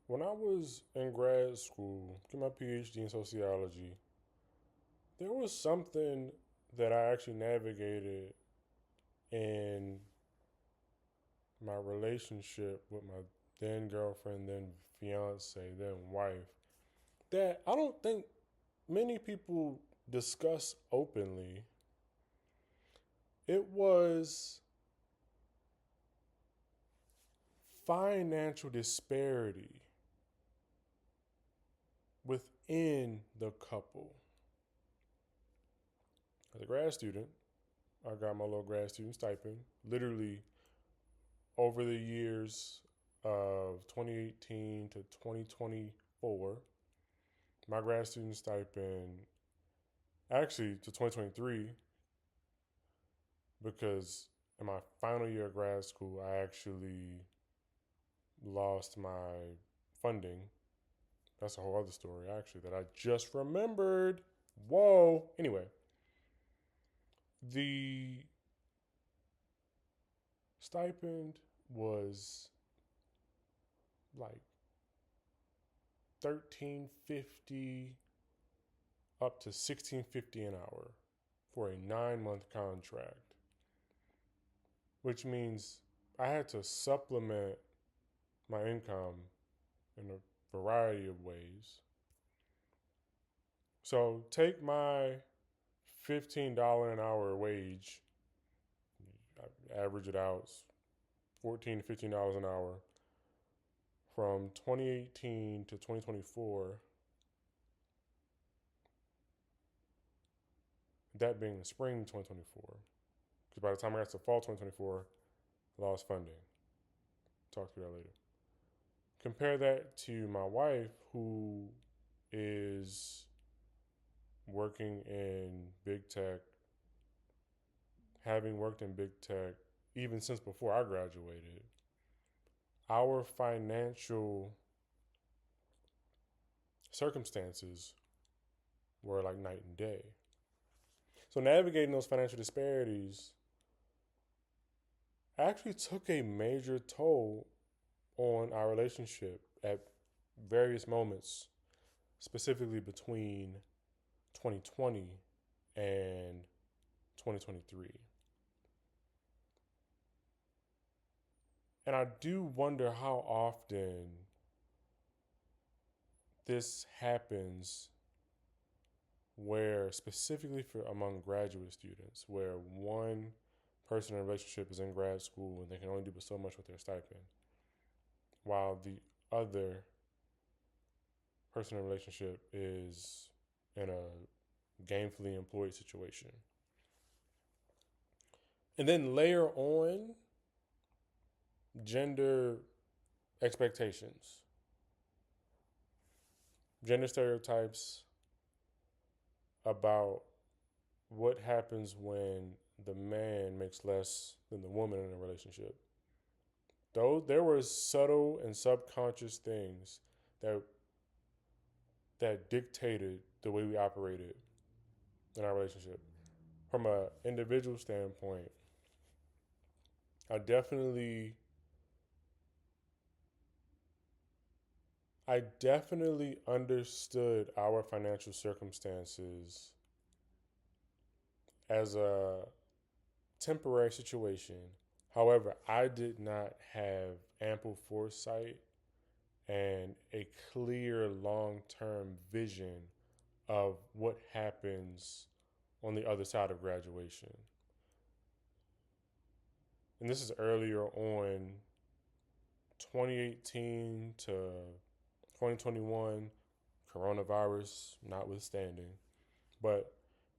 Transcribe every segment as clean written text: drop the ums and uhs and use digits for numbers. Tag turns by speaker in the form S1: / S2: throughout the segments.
S1: When I was in grad school, getting my PhD in sociology, there was something that I actually navigated in my relationship with my then girlfriend, then fiance, then wife that I don't think many people discuss openly. It was financial disparity within the couple. As a grad student, I got my little grad student stipend. Literally, over the years of 2018 to 2024, my grad student stipend, actually to 2023, because in my final year of grad school, I actually lost my funding. That's a whole other story, actually, that I just remembered. Whoa. Anyway, the stipend was like 1350 up to 1650 an hour for a 9 month contract, which means I had to supplement my income in a variety of ways. So take my $15 an hour wage, average it out, $14 to $15 an hour from 2018 to 2024. That being the spring 2024, because by the time I got to fall 2024, I lost funding. Talk to you that later. Compare that to my wife, who is working in big tech, having worked in big tech even since before I graduated. Our financial circumstances were like night and day. So navigating those financial disparities actually took a major toll on our relationship at various moments, specifically between 2020 and 2023. And I do wonder how often this happens, where specifically for among graduate students, where one person in a relationship is in grad school and they can only do so much with their stipend, while the other person in a relationship is in a gainfully employed situation. And then layer on gender expectations, gender stereotypes about what happens when the man makes less than the woman in a relationship. Though there were subtle and subconscious things that dictated the way we operated in our relationship. From an individual standpoint, I definitely I definitely understood our financial circumstances as a temporary situation. However, I did not have ample foresight and a clear long term vision of what happens on the other side of graduation. And this is earlier on, 2018 to 2021, coronavirus notwithstanding. But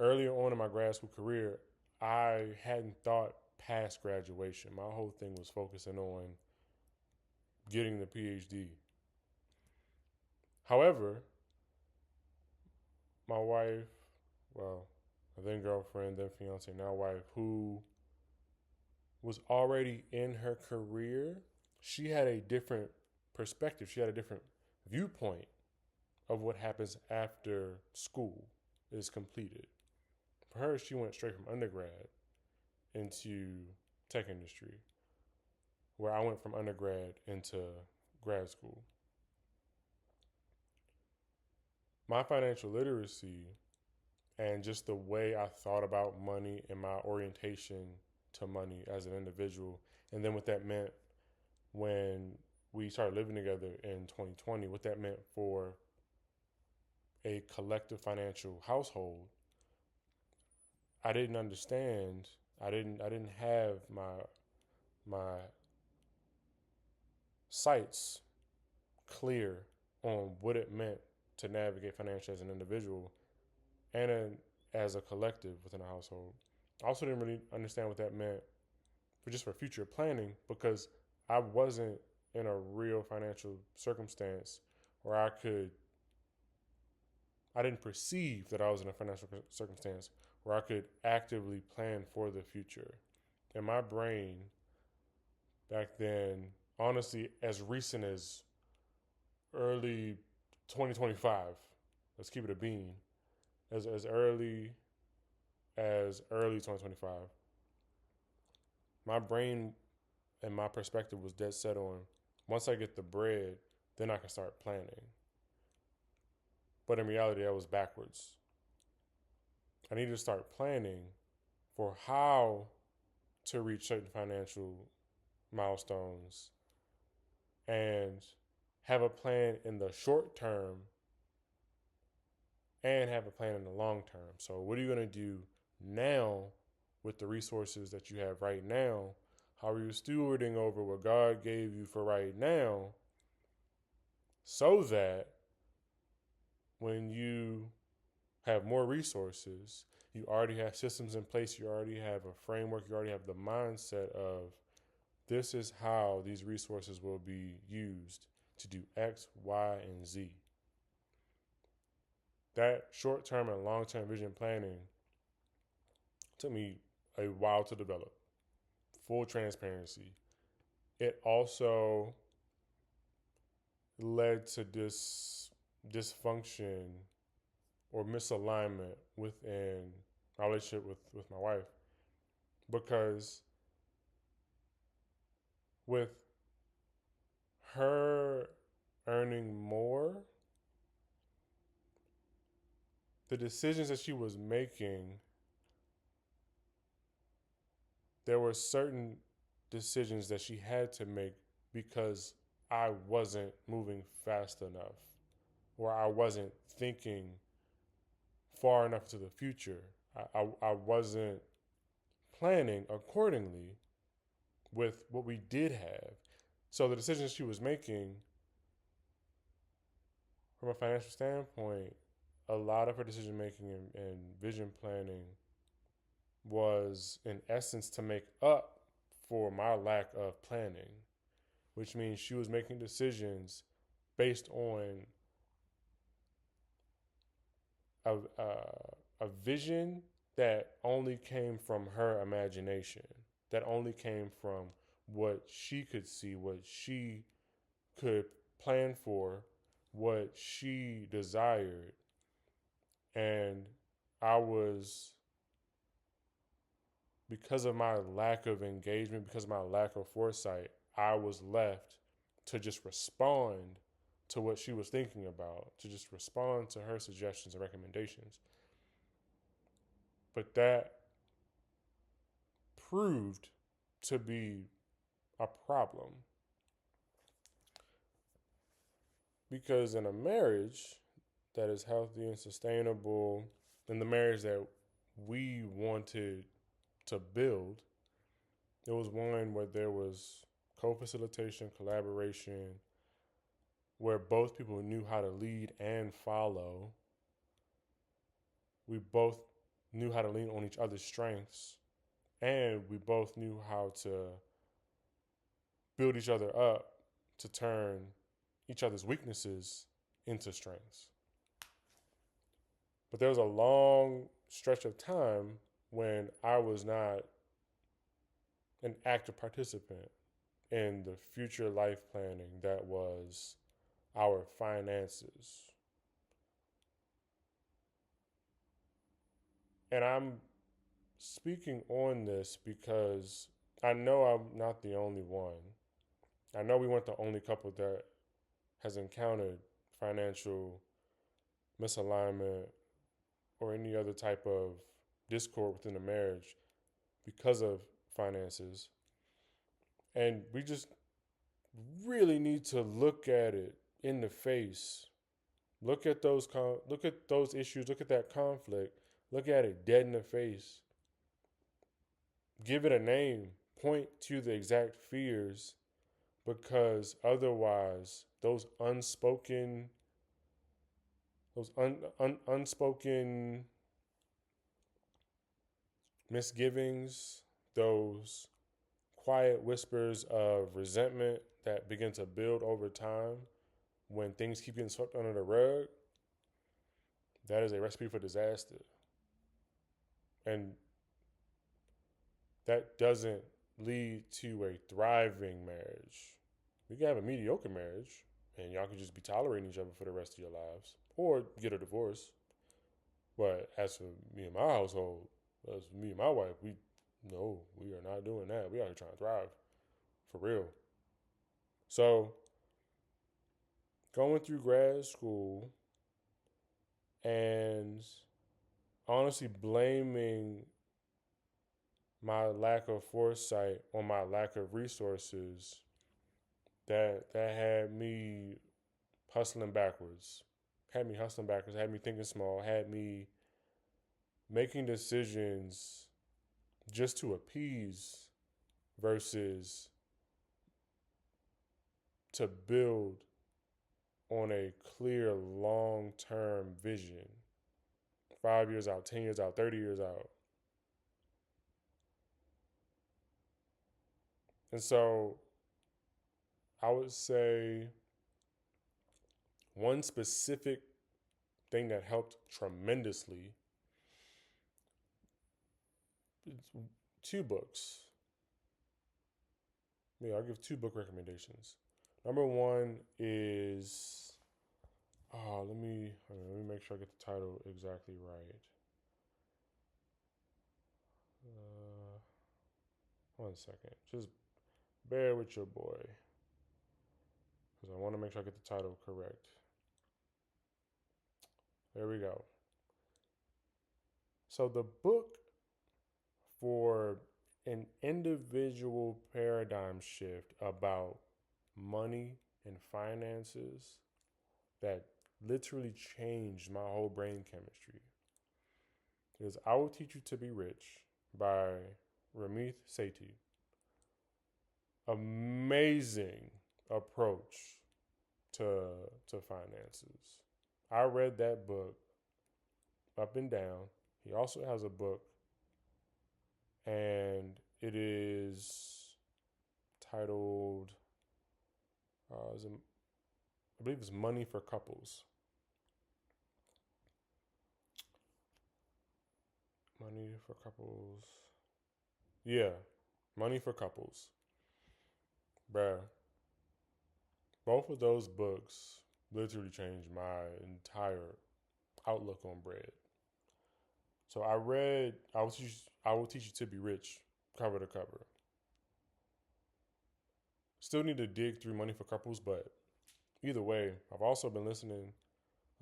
S1: earlier on in my grad school career, I hadn't thought past graduation. My whole thing was focusing on getting the PhD. However, my wife, well, my then girlfriend, then fiance, now wife, who was already in her career, she had a different perspective. She had a different viewpoint of what happens after school is completed. For her, she went straight from undergrad into tech industry, where I went from undergrad into grad school. my financial literacy and just the way I thought about money and my orientation to money as an individual, and then what that meant when we started living together in 2020, what that meant for a collective financial household. I didn't understand. I didn't have my sights clear on what it meant to navigate financially as an individual and as a collective within a household. I also didn't really understand what that meant for future planning because I wasn't in a real financial circumstance where I didn't perceive that I was in a financial circumstance where I could actively plan for the future. And my brain back then, honestly, as recent as early 2025, let's keep it a bean, as early 2025, my brain and my perspective was dead set on once I get the bread, then I can start planning. But in reality, that was backwards. I needed to start planning for how to reach certain financial milestones and have a plan in the short term and have a plan in the long term. So, what are you going to do now with the resources that you have right now? How are you stewarding over what God gave you for right now so that when you have more resources, you already have systems in place, you already have a framework, you already have the mindset of this is how these resources will be used to do X, Y, and Z. That short term and long term vision planning took me a while to develop. Full transparency. It also led to this dysfunction or misalignment within my relationship with my wife because with her earning more, the decisions that she was making, there were certain decisions that she had to make because I wasn't moving fast enough or I wasn't thinking far enough to the future. I wasn't planning accordingly with what we did have. So the decisions she was making from a financial standpoint, a lot of her decision making and vision planning was in essence to make up for my lack of planning, which means she was making decisions based on a vision that only came from her imagination, that only came from what she could see, what she could plan for, what she desired. And I was, because of my lack of engagement, because of my lack of foresight, I was left to just respond to what she was thinking about, to just respond to her suggestions and recommendations. But that proved to be a problem because in a marriage that is healthy and sustainable, in the marriage that we wanted to build, it was one where there was co-facilitation, collaboration, where both people knew how to lead and follow. We both knew how to lean on each other's strengths, and we both knew how to build each other up to turn each other's weaknesses into strengths. But there was a long stretch of time when I was not an active participant in the future life planning that was our finances. And I'm speaking on this because I know I'm not the only one. I know we weren't the only couple that has encountered financial misalignment, or any other type of discord within a marriage because of finances. And we just really need to look at it in the face. Look at those issues, look at that conflict, look at it dead in the face. Give it a name, point to the exact fears, because otherwise unspoken misgivings, those quiet whispers of resentment that begin to build over time when things keep getting swept under the rug, that is a recipe for disaster. And that doesn't lead to a thriving marriage. You can have a mediocre marriage and y'all can just be tolerating each other for the rest of your lives or get a divorce. But as for me and my household, as for me and my wife, we are not doing that. We are trying to thrive for real. So going through grad school and honestly blaming my lack of foresight on my lack of resources, that had me hustling backwards. Had me hustling backwards, had me thinking small, had me making decisions just to appease versus to build on a clear long-term vision. 5 years out, 10 years out, 30 years out. And so I would say one specific thing that helped tremendously, two books. Yeah, I'll give two book recommendations. Number one is, let me make sure I get the title exactly right. 1 second. Just bear with your boy, because I want to make sure I get the title correct. There we go. So the book for an individual paradigm shift about money and finances that literally changed my whole brain chemistry is I Will Teach You to Be Rich by Ramit Sethi. Amazing approach to finances. I read that book up and down. He also has a book, and it is titled, I believe it's Money for Couples. Money for Couples. Yeah, Money for Couples. Bruh, both of those books literally changed my entire outlook on bread. So I read I Will Teach You to Be Rich cover to cover. Still need to dig through Money for Couples, but either way, I've also been listening.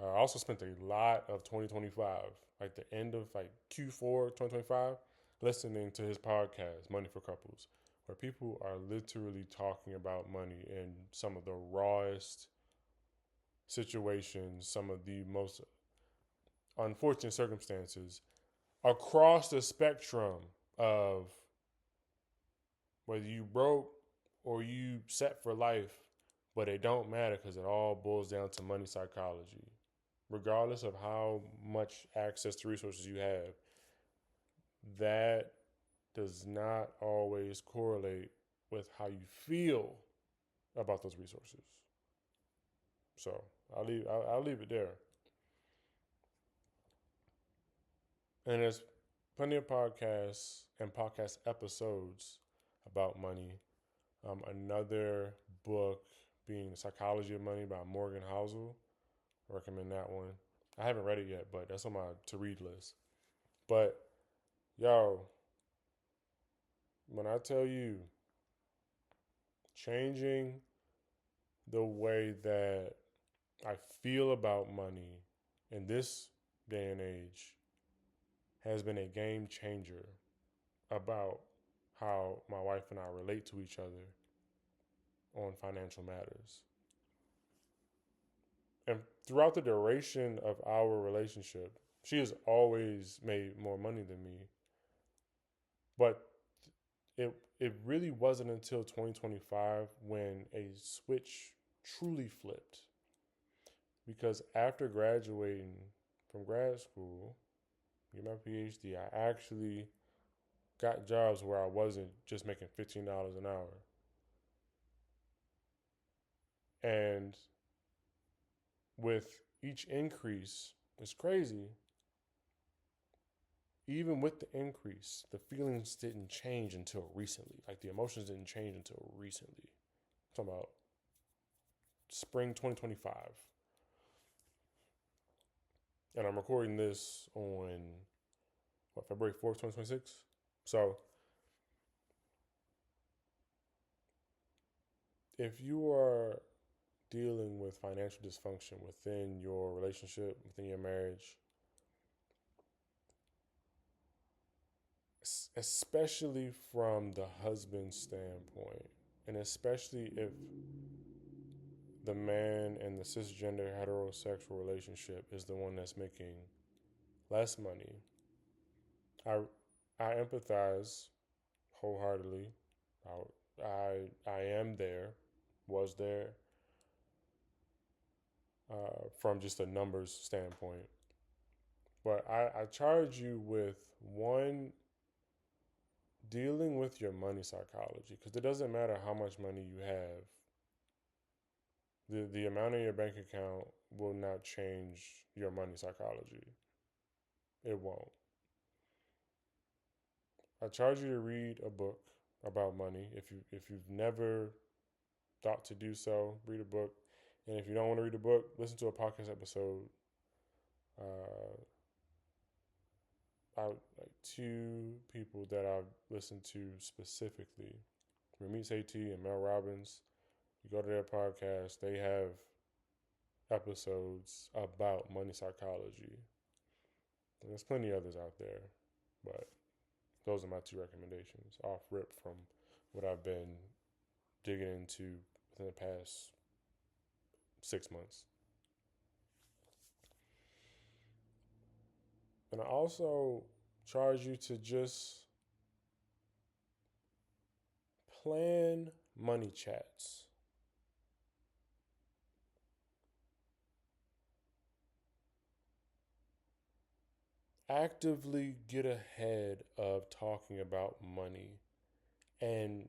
S1: I also spent a lot of 2025, like the end of like Q4 2025, listening to his podcast, Money for Couples, where people are literally talking about money in some of the rawest situations, some of the most unfortunate circumstances across the spectrum of whether you broke or you set for life, but it don't matter because it all boils down to money psychology. Regardless of how much access to resources you have, that does not always correlate with how you feel about those resources. So I'll leave it there. And there's plenty of podcasts and podcast episodes about money. Another book being The Psychology of Money by Morgan Housel. I recommend that one. I haven't read it yet, but that's on my to-read list. But, yo, when I tell you changing the way that I feel about money in this day and age has been a game changer about how my wife and I relate to each other on financial matters. And throughout the duration of our relationship, she has always made more money than me. But it really wasn't until 2025 when a switch truly flipped. Because after graduating from grad school, get my PhD, I actually got jobs where I wasn't just making $15 an hour. And with each increase, it's crazy. Even with the increase, the feelings didn't change until recently. Like the emotions didn't change until recently. I'm talking about spring 2025. And I'm recording this on February 4th, 2026. So if you are dealing with financial dysfunction within your relationship, within your marriage, especially from the husband's standpoint, and especially if the man in the cisgender heterosexual relationship is the one that's making less money, I empathize wholeheartedly. I am there, was there, from just a numbers standpoint. But I charge you with one, dealing with your money psychology, because it doesn't matter how much money you have. The amount in your bank account will not change your money psychology. It won't. I charge you to read a book about money. If you've never thought to do so, read a book. And if you don't want to read a book, listen to a podcast episode. Like two people that I've listened to specifically, Ramit Sethi and Mel Robbins. You go to their podcast, they have episodes about money psychology. And there's plenty others out there, but those are my two recommendations off rip from what I've been digging into within the past 6 months. And I also charge you to just plan money chats. Actively get ahead of talking about money and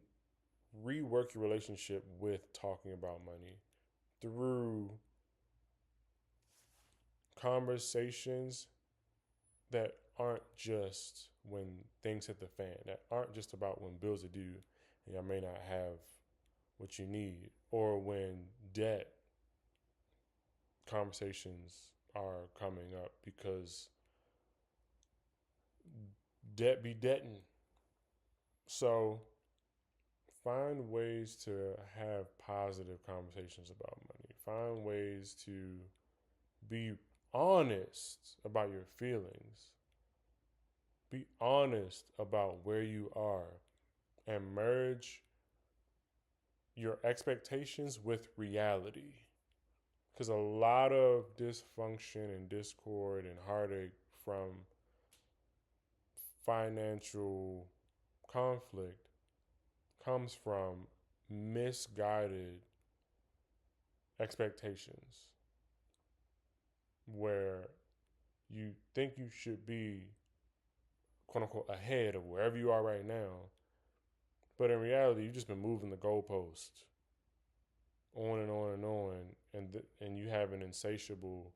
S1: rework your relationship with talking about money through conversations that aren't just when things hit the fan, that aren't just about when bills are due and y'all may not have what you need, or when debt conversations are coming up, because debt be debting. So find ways to have positive conversations about money. Find ways to be honest about your feelings. Be honest about where you are and merge your expectations with reality. Because a lot of dysfunction and discord and heartache from financial conflict comes from misguided expectations where you think you should be, quote unquote, ahead of wherever you are right now. But in reality, you've just been moving the goalpost on and on and on, and you have an insatiable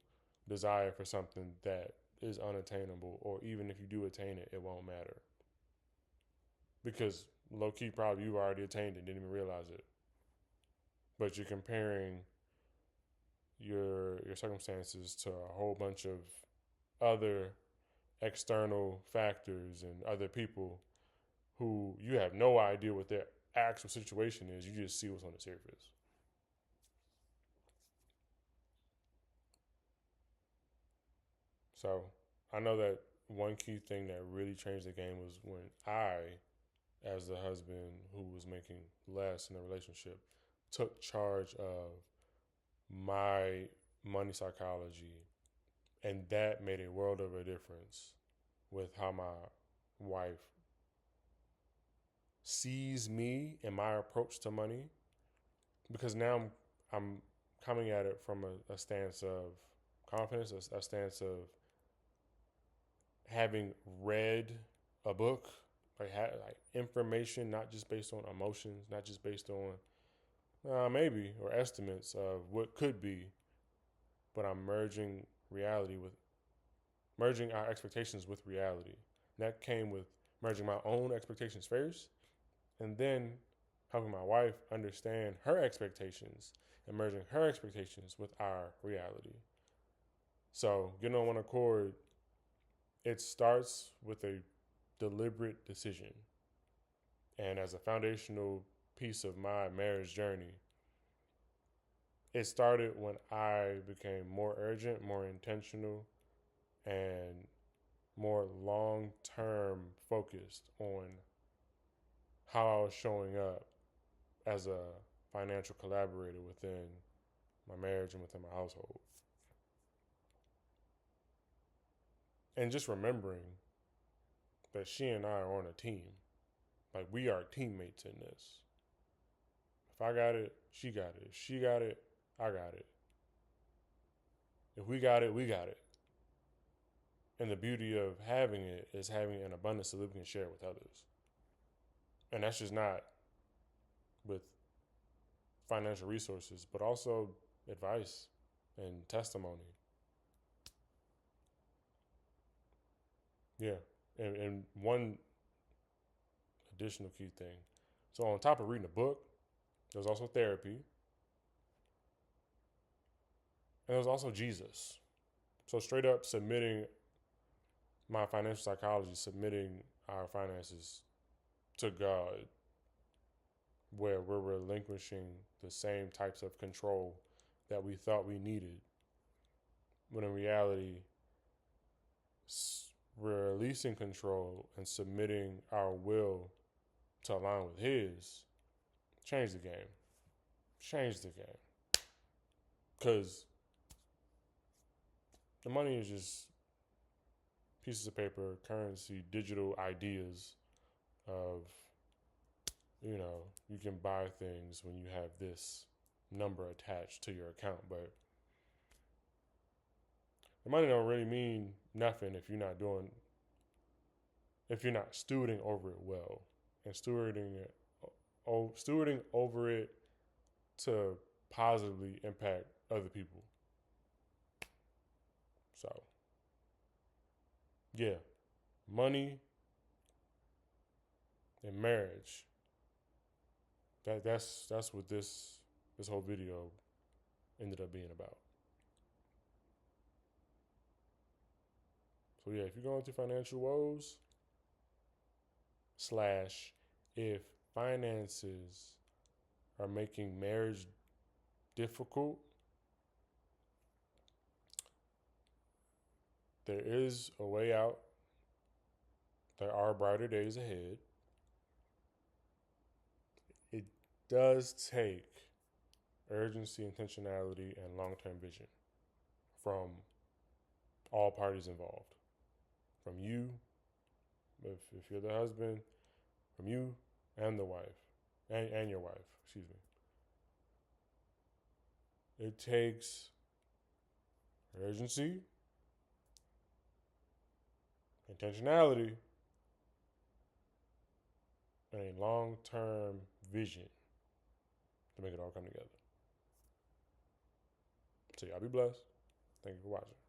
S1: desire for something that is unattainable, or even if you do attain it, it won't matter. Because low key, probably you already attained it, didn't even realize it. But you're comparing your circumstances to a whole bunch of other external factors and other people who you have no idea what their actual situation is. You just see what's on the surface. So I know that one key thing that really changed the game was when I, as the husband who was making less in the relationship, took charge of my money psychology. And that made a world of a difference with how my wife sees me and my approach to money. Because now I'm coming at it from a stance of confidence, a stance of having read a book, like information, not just based on emotions, not just based on maybe or estimates of what could be, but I'm merging our expectations with reality. And that came with merging my own expectations first, and then helping my wife understand her expectations and merging her expectations with our reality. So getting on one accord, it starts with a deliberate decision. And as a foundational piece of my marriage journey, it started when I became more urgent, more intentional, and more long term focused on how I was showing up as a financial collaborator within my marriage and within my household. And just remembering that she and I are on a team. Like, we are teammates in this. If I got it, she got it. If she got it, I got it. If we got it, we got it. And the beauty of having it is having an abundance that we can share with others. And that's just not with financial resources, but also advice and testimony. Yeah. And one additional key thing. So, on top of reading a book, there's also therapy, and there's also Jesus. So, straight up submitting my financial psychology, submitting our finances to God, where we're relinquishing the same types of control that we thought we needed, when in reality, we're releasing control and submitting our will to align with His. Change the game. Change the game. Because the money is just pieces of paper, currency, digital ideas of, you can buy things when you have this number attached to your account. But the money don't really mean nothing if you're not stewarding over it well and stewarding over it to positively impact other people. So, yeah, money and marriage. That's what this whole video ended up being about. So yeah, if you're going through financial woes, slash, if finances are making marriage difficult, there is a way out. There are brighter days ahead. It does take urgency, intentionality, and long term vision from all parties involved. From you, if you're the husband, from you and the wife, and your wife, excuse me. It takes urgency, intentionality, and a long term vision to make it all come together. So y'all be blessed. Thank you for watching.